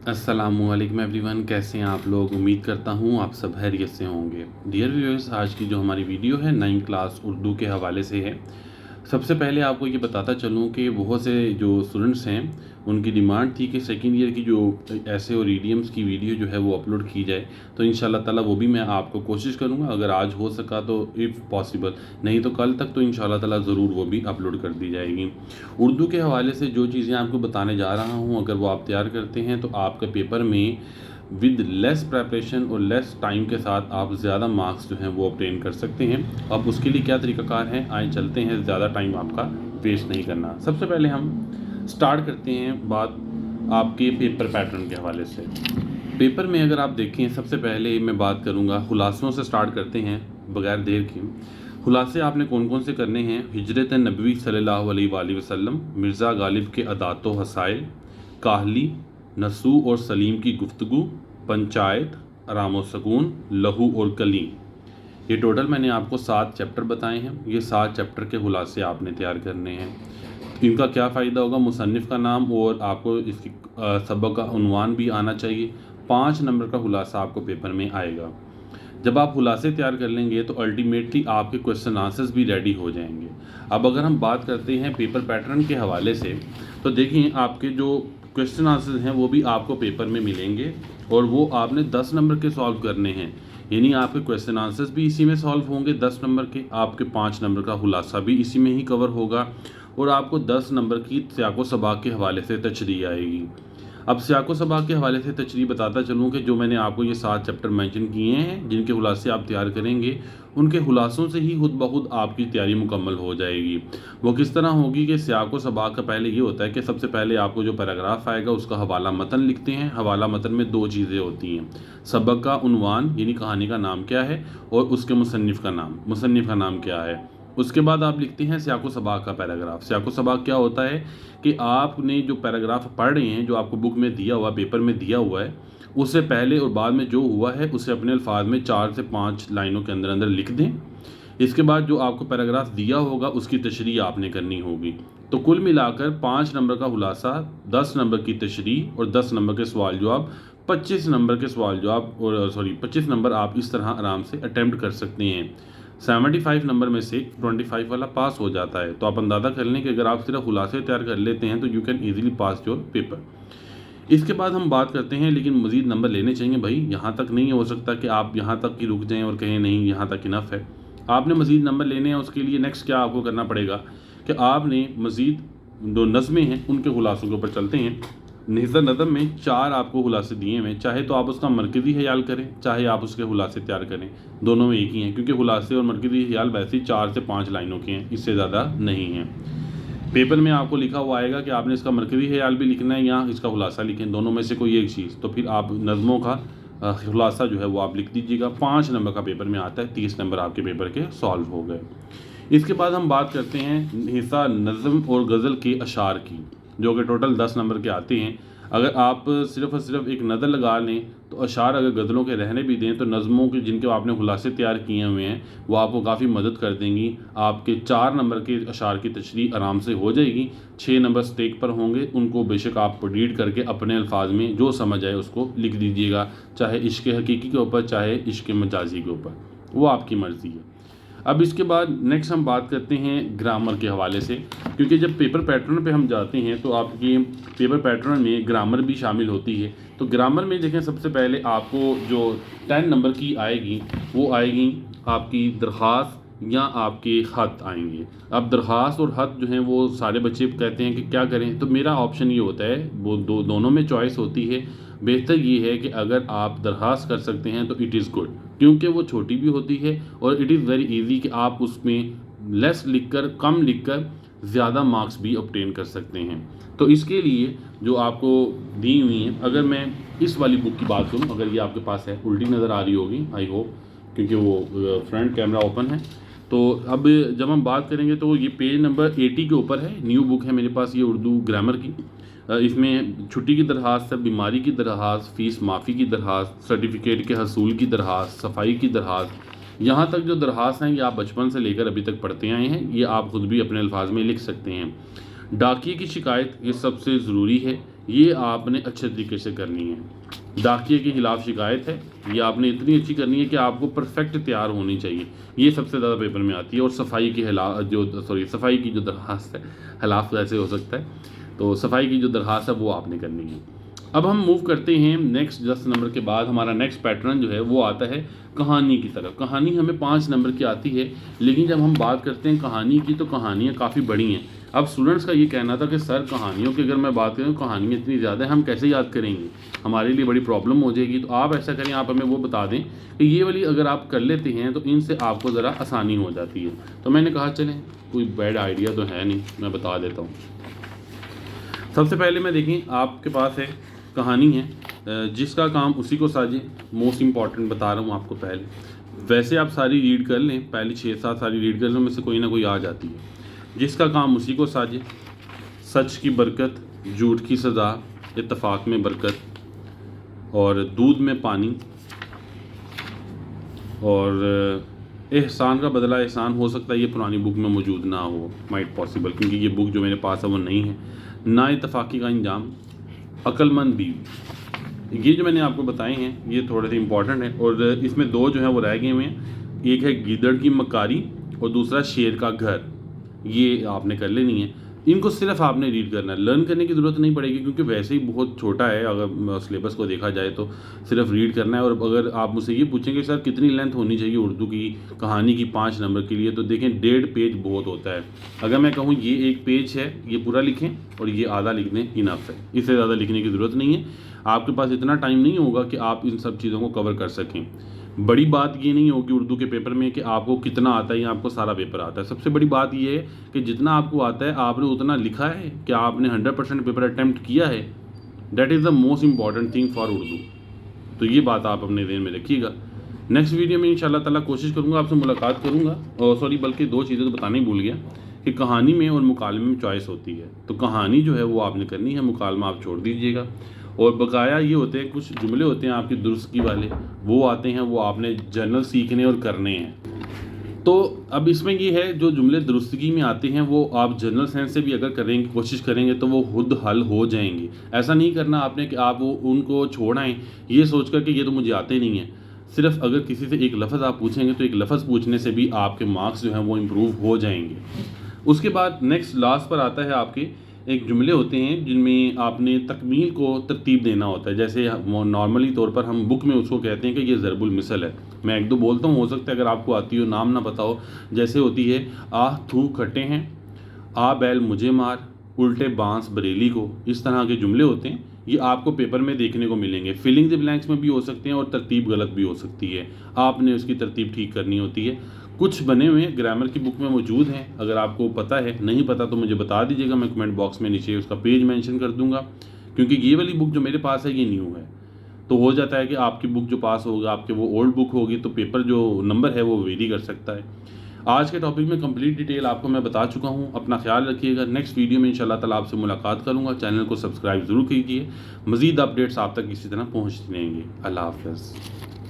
अस्सलामुअलैकुम एवरीवन, कैसे हैं आप लोग। उम्मीद करता हूँ आप सब खैरियत से होंगे। डियर व्यूअर्स, आज की जो हमारी वीडियो है 9th क्लास उर्दू के हवाले से है। सबसे पहले आपको ये बताता चलूँ कि बहुत से जो स्टूडेंट्स हैं उनकी डिमांड थी कि सेकेंड ईयर की जो ऐसे और ईडियम्स की वीडियो जो है वो अपलोड की जाए, तो इंशाल्लाह ताला वो भी मैं आपको कोशिश करूँगा। अगर आज हो सका तो इफ़ पॉसिबल, नहीं तो कल तक तो इंशाल्लाह ताला ज़रूर वो भी अपलोड कर दी जाएगी। उर्दू के हवाले से जो चीज़ें आपको बताने जा रहा हूँ, अगर वो आप तैयार करते हैं तो आपके पेपर में विद लेस प्रेपरेशन और लेस टाइम के साथ आप ज़्यादा मार्क्स जो हैं वो ऑब्टेन कर सकते हैं। अब उसके लिए क्या तरीक़ाकार है, आए चलते हैं, ज़्यादा टाइम आपका वेस्ट नहीं करना। सबसे पहले हम स्टार्ट करते हैं बात आपके पेपर पैटर्न के हवाले से। पेपर में अगर आप देखें, सबसे पहले मैं बात करूँगा खुलासों से स्टार्ट करते हैं बग़ैर देर के। खुलासे आपने कौन कौन से करने हैं? हिजरत नबवी सल्लल्लाहु अलैहि वसल्लम, मिर्ज़ा गालिब के अदात व हसाइल, काहली, नसू और सलीम की गुफ्तगू, पंचायत, आराम और सुकून, लहू और कली। ये टोटल मैंने आपको 7 चैप्टर बताए हैं। ये 7 चैप्टर के खुलासे आपने तैयार करने हैं। इनका क्या फ़ायदा होगा? मुसन्निफ़ का नाम और आपको इसकी सबक का उन्वान भी आना चाहिए। 5 नंबर का खुलासा आपको पेपर में आएगा। जब आप खुलासे तैयार कर लेंगे तो अल्टीमेटली आपके क्वेश्चन आंसर्स भी रेडी हो जाएंगे। अब अगर हम बात करते हैं पेपर पैटर्न के हवाले से, तो देखिए आपके जो क्वेश्चन आंसर्स हैं वो भी आपको पेपर में मिलेंगे और वो आपने 10 नंबर के सॉल्व करने हैं। यानी आपके क्वेश्चन आंसर्स भी इसी में सॉल्व होंगे 10 नंबर के, आपके 5 नंबर का खुलासा भी इसी में ही कवर होगा और आपको 10 नंबर की सियाक़ो सबाक़ के हवाले से तशरीह आएगी। अब सियाक़ो सबाक़ के हवाले से तशरीह बताता चलूँ कि जो मैंने आपको ये 7 चैप्टर मेंशन किए हैं जिनके खुलासे आप तैयार करेंगे, उनके खुलासों से ही खुद ब खुद आपकी तैयारी मुकम्मल हो जाएगी। वो किस तरह होगी कि सियाक़ो सबाक़ का पहले ये होता है कि सबसे पहले आपको जो पैराग्राफ आएगा उसका हवाला मतन लिखते हैं। हवाला मतन में 2 चीज़ें होती हैं, सबक का उन्वान यानी कहानी का नाम क्या है और उसके मुसन्निफ़ का नाम क्या है। उसके बाद आप लिखते हैं सियाक़ो सबाक़ का पैराग्राफ। सियाक़ो सबाक़ क्या होता है कि आपने जो पैराग्राफ पढ़ रहे हैं, जो आपको बुक में दिया हुआ, पेपर में दिया हुआ है, उससे पहले और बाद में जो हुआ है उसे अपने अल्फाज में 4 से 5 लाइनों के अंदर अंदर लिख दें। इसके बाद जो आपको पैराग्राफ दिया होगा उसकी तशरीह आपने करनी होगी। तो कुल मिलाकर 5 नंबर का खुलासा, 10 नंबर की तशरीह और 10 नंबर के सवाल जवाब, 25 नंबर के सवाल जवाब और 25 नंबर आप इस तरह आराम से अटैम्प्ट कर सकते हैं। 75 नंबर में से 25 वाला पास हो जाता है। तो आप अंदाज़ा कर लें कि अगर आप सिर्फ खुलासे तैयार कर लेते हैं तो you can easily pass your paper. इसके बाद हम बात करते हैं, लेकिन मज़ीद नंबर लेने चाहिए भाई। यहाँ तक नहीं हो सकता कि आप यहाँ तक ही रुक जाएं और कहें नहीं यहाँ तक इनफ है। आपने मज़ीद नंबर लेने हैं। उसके लिए नेक्स्ट क्या आपको करना पड़ेगा कि आपने मज़ीद जो नज़में हैं उनके खुलासों के ऊपर चलते हैं। निज़र नज़म में 4 आपको खुलासे दिए हुए हैं। चाहे तो आप उसका मरकज़ी ख्याल करें, चाहे आप उसके खुलासे तैयार करें, दोनों में एक ही हैं, क्योंकि खुलासे और मरकज़ी ख्याल वैसे ही 4 से 5 लाइनों के हैं, इससे ज़्यादा नहीं हैं। पेपर में आपको लिखा हुआ आएगा कि आपने इसका मरकज़ी ख्याल भी लिखना है या इसका खुलासा लिखें, दोनों में से कोई एक चीज़। तो फिर आप नज़मों का खुलासा जो है वो आप लिख दीजिएगा। 5 नंबर का पेपर में आता है, 30 नंबर आपके पेपर के सॉल्व हो गए। इसके बाद हम बात करते हैं हिस्सा नज़म और गज़ल के अशार की, जो कि टोटल 10 नंबर के आते हैं। अगर आप सिर्फ़ और सिर्फ एक नज़र लगा लें तो अशार अगर गज़लों के रहने भी दें तो नज़मों के जिनके आपने खुलासे तैयार किए हुए हैं वो आपको काफ़ी मदद कर देंगी। आपके 4 नंबर के अशार की तशरीह आराम से हो जाएगी। 6 नंबर स्टेक पर होंगे, उनको बेशक आप रीड करके अपने अल्फाज में जो समझ आए उसको लिख दीजिएगा, चाहे इश्क़ हकीकी के ऊपर चाहे इश्क़ मजाजी के ऊपर, वो आपकी मर्ज़ी है। अब इसके बाद नेक्स्ट हम बात करते हैं ग्रामर के हवाले से, क्योंकि जब पेपर पैटर्न पे हम जाते हैं तो आपकी पेपर पैटर्न में ग्रामर भी शामिल होती है। तो ग्रामर में देखें, सबसे पहले आपको जो 10 नंबर की आएगी वो आएगी आपकी दरख्वास्त या आपके ख़त आएंगे। अब दरख्वास्त और ख़त जो हैं वो सारे बच्चे कहते हैं कि क्या करें, तो मेरा ऑप्शन ये होता है, वो दोनों में चॉइस होती है। बेहतर ये है कि अगर आप दरख्वास्त कर सकते हैं तो इट इज़ गुड, क्योंकि वो छोटी भी होती है और इट इज़ वेरी इजी कि आप उसमें लेस लिखकर, कम लिखकर ज़्यादा मार्क्स भी ऑब्टेन कर सकते हैं। तो इसके लिए जो आपको दी हुई हैं, अगर मैं इस वाली बुक की बात करूं, अगर ये आपके पास है, उल्टी नज़र आ रही होगी आई होप, क्योंकि वो फ्रंट कैमरा ओपन है। तो अब जब हम बात करेंगे तो ये पेज नंबर 80 के ऊपर है। न्यू बुक है मेरे पास ये उर्दू ग्रामर की। इसमें छुट्टी की दरख्वास्त है, बीमारी की दरख्वास्त, फ़ीस माफ़ी की दरख्वास्त, सर्टिफिकेट के हसूल की दरख्वास्त, सफाई की दरख्वास्त, यहाँ तक जो दरख्वास्त हैं ये आप बचपन से लेकर अभी तक पढ़ते आए हैं, ये आप खुद भी अपने अल्फाज में लिख सकते हैं। डाकिए की शिकायत ये सबसे ज़रूरी है, ये आपने अच्छे तरीके से करनी है। डाकिये के खिलाफ शिकायत है, ये आपने इतनी अच्छी करनी है कि आपको परफेक्ट तैयार होनी चाहिए। ये सबसे ज़्यादा पेपर में आती है। और सफाई के सफाई की जो दरख्वास्त है, खिलाफ कैसे हो सकता है, तो सफाई की जो दरख्वास्त है वो आपने करनी है। अब हम मूव करते हैं नेक्स्ट 10 नंबर के बाद हमारा नेक्स्ट पैटर्न जो है वो आता है कहानी की तरफ। कहानी हमें 5 नंबर की आती है, लेकिन जब हम बात करते हैं कहानी की तो कहानियाँ काफ़ी बड़ी हैं। अब स्टूडेंट्स का ये कहना था कि सर कहानियों की अगर मैं बात करूँ, कहानियाँ इतनी ज़्यादा है हम कैसे याद करेंगे, हमारे लिए बड़ी प्रॉब्लम हो जाएगी। तो आप ऐसा करें, आप हमें वो बता दें कि ये वाली अगर आप कर लेते हैं तो इनसे आपको ज़रा आसानी हो जाती है। तो मैंने कहा चलें, कोई बैड आइडिया तो है नहीं, मैं बता देता हूँ। सबसे पहले मैं देखें, आपके पास है कहानी है, जिसका काम उसी को साजे। मोस्ट इम्पॉर्टेंट बता रहा हूँ आपको पहले। वैसे आप सारी रीड कर लें, पहली 6-7 सारी रीड कर लें, उनमें से कोई ना कोई आ जाती है। जिसका काम उसी को साजे, सच की बरकत, झूठ की सज़ा, इत्तफाक में बरकत, और दूध में पानी, और एहसान का बदला एहसान। हो सकता है ये पुरानी बुक में मौजूद ना हो, माइट पॉसिबल, क्योंकि ये बुक जो मेरे पास है वो नहीं है। ना इत्तफाकी का इंजाम, अक्लमंद बीवी। ये जो मैंने आपको बताए हैं ये थोड़े से इंपॉर्टेंट हैं। और इसमें 2 जो है वो रह गए हुए हैं, एक है गीदड़ की मकारी और दूसरा शेर का घर। ये आपने कर लेनी है, इनको सिर्फ आपने रीड करना है, लर्न करने की ज़रूरत नहीं पड़ेगी, क्योंकि वैसे ही बहुत छोटा है। अगर सिलेबस को देखा जाए तो सिर्फ रीड करना है। और अगर आप मुझसे ये पूछेंगे सर कितनी लेंथ होनी चाहिए उर्दू की कहानी की 5 नंबर के लिए, तो देखें 1.5 पेज बहुत होता है। अगर मैं कहूँ ये 1 पेज है, ये पूरा लिखें और ये आधा लिख दें, इनफ है। इससे ज़्यादा लिखने की ज़रूरत नहीं है। आपके पास इतना टाइम नहीं होगा कि आप इन सब चीज़ों को कवर कर सकें। बड़ी बात ये नहीं होगी उर्दू के पेपर में कि आपको कितना आता है या आपको सारा पेपर आता है। सबसे बड़ी बात ये है कि जितना आपको आता है आपने उतना लिखा है, क्या आपने 100% पेपर अटैम्प्ट किया है। That is the most important thing for Urdu. तो ये बात आप अपने ध्यान में रखिएगा। नेक्स्ट वीडियो में इंशाल्लाह ताला कोशिश करूँगा आपसे मुलाकात करूँगा। और सॉरी, बल्कि 2 चीज़ें तो बताना ही भूल गया कि कहानी में और मुकालमे में चॉइस होती है। तो कहानी जो है वो आपने करनी है, मुकालमा आप छोड़ दीजिएगा। और बकाया ये होते हैं, कुछ जुमले होते हैं आपके दुरुस्तगी वाले, वो आते हैं, वो आपने जनरल सीखने और करने हैं। तो अब इसमें ये है, जो जुमले दुरुस्तगी में आते हैं वो आप जनरल सेंस से भी अगर करेंगे, कोशिश करेंगे तो वो खुद हल हो जाएंगे। ऐसा नहीं करना आपने कि आप वो उनको छोड़ आएँ ये सोच कर कि ये तो मुझे आते नहीं हैं। सिर्फ अगर किसी से एक लफ्ज़ आप पूछेंगे तो एक लफ्ज़ पूछने से भी आपके मार्क्स जो हैं वो इम्प्रूव हो जाएंगे। उसके बाद नेक्स्ट लास्ट पर आता है आपके एक जुमले होते हैं जिनमें आपने तकमील को तरतीब देना होता है। जैसे नॉर्मली तौर पर हम बुक में उसको कहते हैं कि ये ज़रबुल मिसल है। मैं 1-2 बोलता हूँ, हो सकता है अगर आपको आती हो, नाम ना पता हो। जैसे होती है, आह थू खट्टे हैं, आ बैल मुझे मार, उल्टे बांस बरेली को। इस तरह के जुमले होते हैं, ये आपको पेपर में देखने को मिलेंगे। फिलिंग द ब्लैंक्स में भी हो सकते हैं और तरतीब गलत भी हो सकती है, आपने उसकी तरतीब ठीक करनी होती है। कुछ बने हुए ग्रामर की बुक में मौजूद हैं, अगर आपको पता है, नहीं पता तो मुझे बता दीजिएगा, मैं कमेंट बॉक्स में नीचे उसका पेज मेंशन कर दूंगा। क्योंकि ये वाली बुक जो मेरे पास है ये न्यू है, तो हो जाता है कि आपकी बुक जो पास होगा, आपके वो ओल्ड बुक होगी, तो पेपर जो नंबर है वो वेरी कर सकता है। आज के टॉपिक में कंप्लीट डिटेल आपको मैं बता चुका हूँ। अपना ख्याल रखिएगा। नेक्स्ट वीडियो में इंशाल्लाह ताला आपसे मुलाकात करूँगा। चैनल को सब्सक्राइब ज़रूर कीजिए, मज़ीद अपडेट्स आप तक इसी तरह पहुँचती रहेंगी। अल्लाह हाफ़िज़।